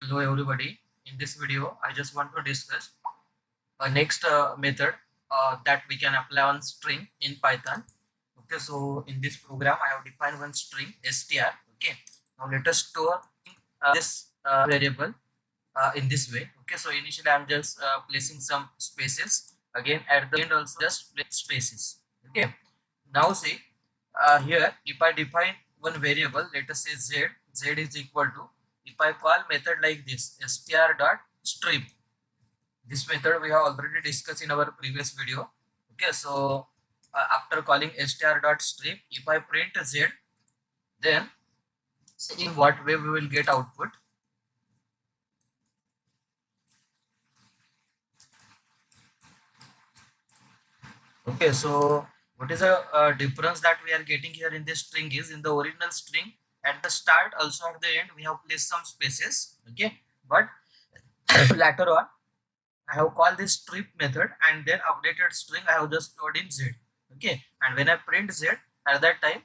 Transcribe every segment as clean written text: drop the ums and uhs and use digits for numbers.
Hello everybody. In this video, I just want to discuss a next method that we can apply on string in Python. Okay, so in this program, I have defined one string str. Okay, now let us store this variable in this way. Okay, so initially I'm just placing some spaces. Again, at the end also just place spaces. Okay, now see here if I define one variable, let us say z is equal to, if I call method like this str dot strip. This method we have already discussed in our previous video. Okay, so after calling str dot strip, if I print z, then in what way we will get output. Okay, so what is the difference that we are getting here in this string is, in the original string at the start also at the end we have placed some spaces. Okay, but later on I have called this strip method and then updated string I have just stored in z. Okay, and when I print z at that time,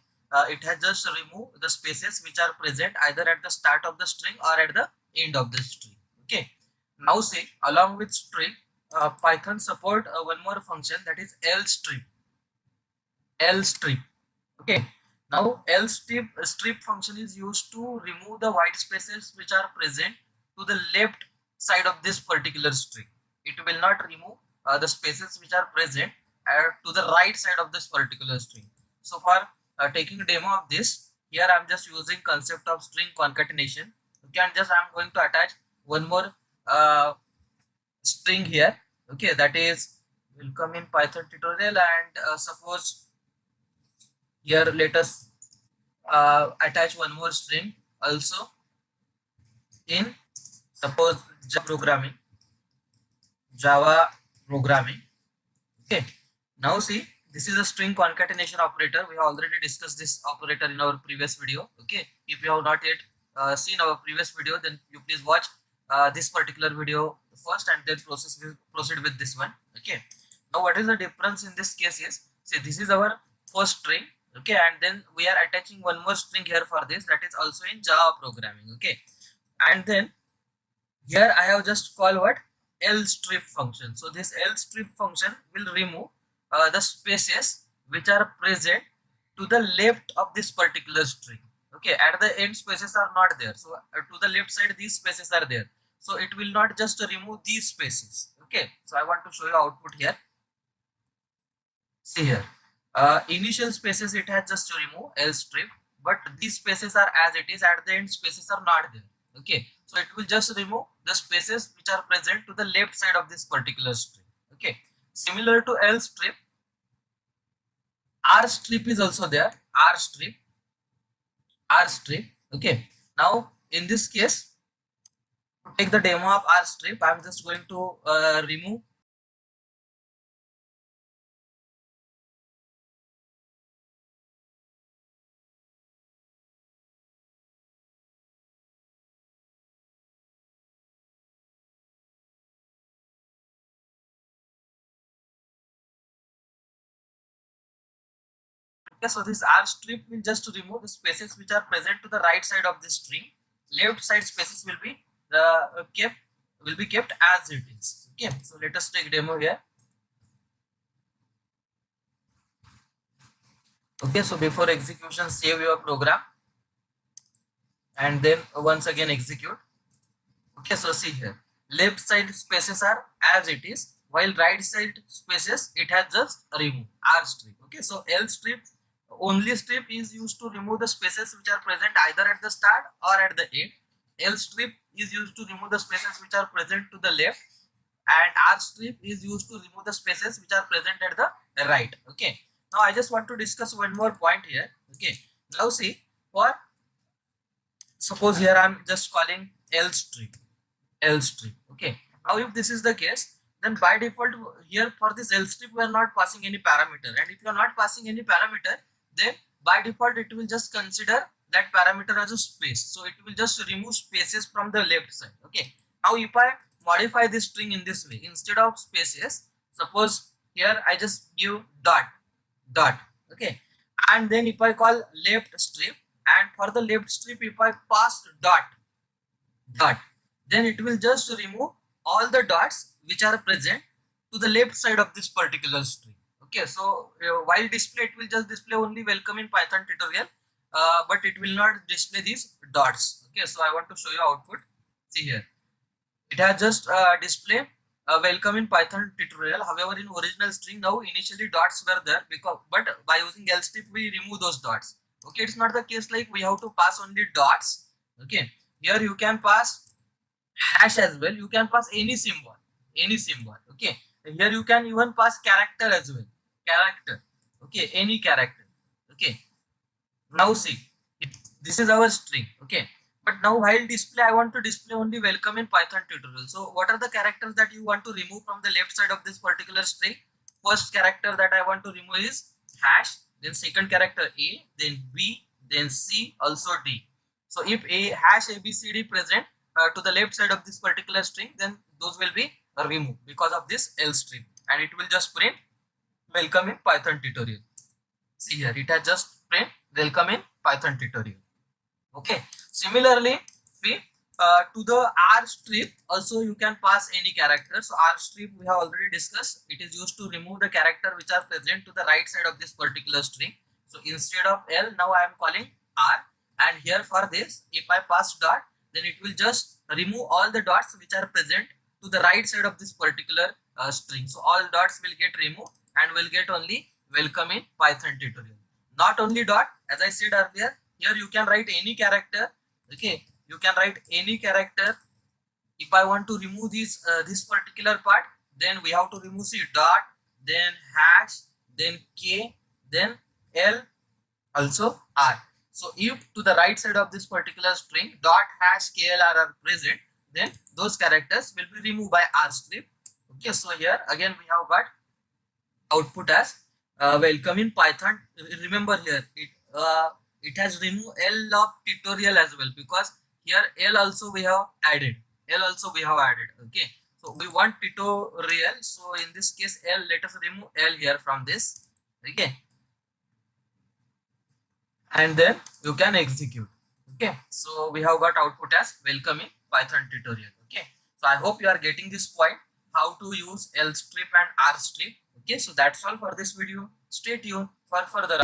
it has just removed the spaces which are present either at the start of the string or at the end of the string. Okay, now say along with string, Python support one more function, that is lstrip. Lstrip. Okay, now lstrip function is used to remove the white spaces which are present to the left side of this particular string. It will not remove the spaces which are present to the right side of this particular string. So for taking a demo of this, here I'm just using concept of string concatenation. Okay, and just I'm going to attach one more string here. Okay, that is will come in Python tutorial, and suppose here let us attach one more string also in, suppose Java programming. Okay, now see, this is a string concatenation operator. We have already discussed this operator in our previous video. Okay, if you have not yet seen our previous video, then you please watch this particular video first and then proceed with this one. Okay, now what is the difference in this case is, see, this is our first string. Okay, and then we are attaching one more string here for this, that is also in Java programming. Okay, and then here I have just called what, lstrip function. So this lstrip function will remove the spaces which are present to the left of this particular string. Okay, at the end spaces are not there, so to the left side these spaces are there, so it will not just remove these spaces. Okay, so I want to show you output here. See here, initial spaces it has just to remove lstrip, but these spaces are as it is, at the end spaces are not there. Okay, so it will just remove the spaces which are present to the left side of this particular string. Okay, similar to lstrip, rstrip is also there. Rstrip. Okay, now in this case, to take the demo of rstrip, I'm just going to remove. Okay, so this rstrip will just remove the spaces which are present to the right side of the string. Left side spaces will be kept as it is. Okay, so let us take demo here. Okay, so before execution, save your program and then once again execute. Okay, so see here, left side spaces are as it is, while right side spaces it has just removed rstrip. Okay, so lstrip, only strip is used to remove the spaces which are present either at the start or at the end. Lstrip is used to remove the spaces which are present to the left, and rstrip is used to remove the spaces which are present at the right. Okay, now I just want to discuss one more point here. Okay, now see, for suppose here I'm just calling lstrip. Okay, now if this is the case, then by default here for this lstrip we are not passing any parameter, and if you are not passing any parameter, then by default it will just consider that parameter as a space, so it will just remove spaces from the left side. Okay, now if I modify this string in this way, instead of spaces, suppose here I just give dot. Okay, and then if I call left strip, and for the left strip if I pass dot, then it will just remove all the dots which are present to the left side of this particular string. Okay, so while display, it will just display only welcome in Python tutorial, but it will not display these dots. Okay, so I want to show you output. See here, it has just display welcome in Python tutorial. However, in original string, now initially dots were there, because but by using else strip we remove those dots. Okay, it's not the case like we have to pass only dots. Okay, here you can pass hash as well. You can pass any symbol, any symbol. Okay, here you can even pass character as well, character. Okay, any character. Okay, now see, this is our string. Okay, but now while display, I want to display only welcome in Python tutorial. So what are the characters that you want to remove from the left side of this particular string? First character that I want to remove is hash, then second character a, then b, then c, also d. So if a hash abcd present to the left side of this particular string, then those will be removed because of this else string, and it will just print welcome in Python tutorial. See here, it has just print welcome in Python tutorial. Okay, similarly, we to the R strip also you can pass any character. So R strip we have already discussed. It is used to remove the character which are present to the right side of this particular string. So instead of L, now I am calling R, and here for this, if I pass dot, then it will just remove all the dots which are present to the right side of this particular string. So all dots will get removed and will get only welcome in Python tutorial. Not only dot, as I said earlier, here you can write any character. Okay, you can write any character. If I want to remove this particular part, then we have to remove c dot, then hash, then k, then l, also r. So if to the right side of this particular string dot, hash, k, l, r are present, then those characters will be removed by R strip. Okay, so here again we have got output as welcome in Python. Remember here, it has removed L of tutorial as well, because here L also we have added. L also we have added. Okay, so we want tutorial. So in this case, L, let us remove L here from this. Okay, and then you can execute. Okay, so we have got output as welcome in Python tutorial. Okay, so I hope you are getting this point, how to use L strip and R strip. Okay, so that's all for this video. Stay tuned for further.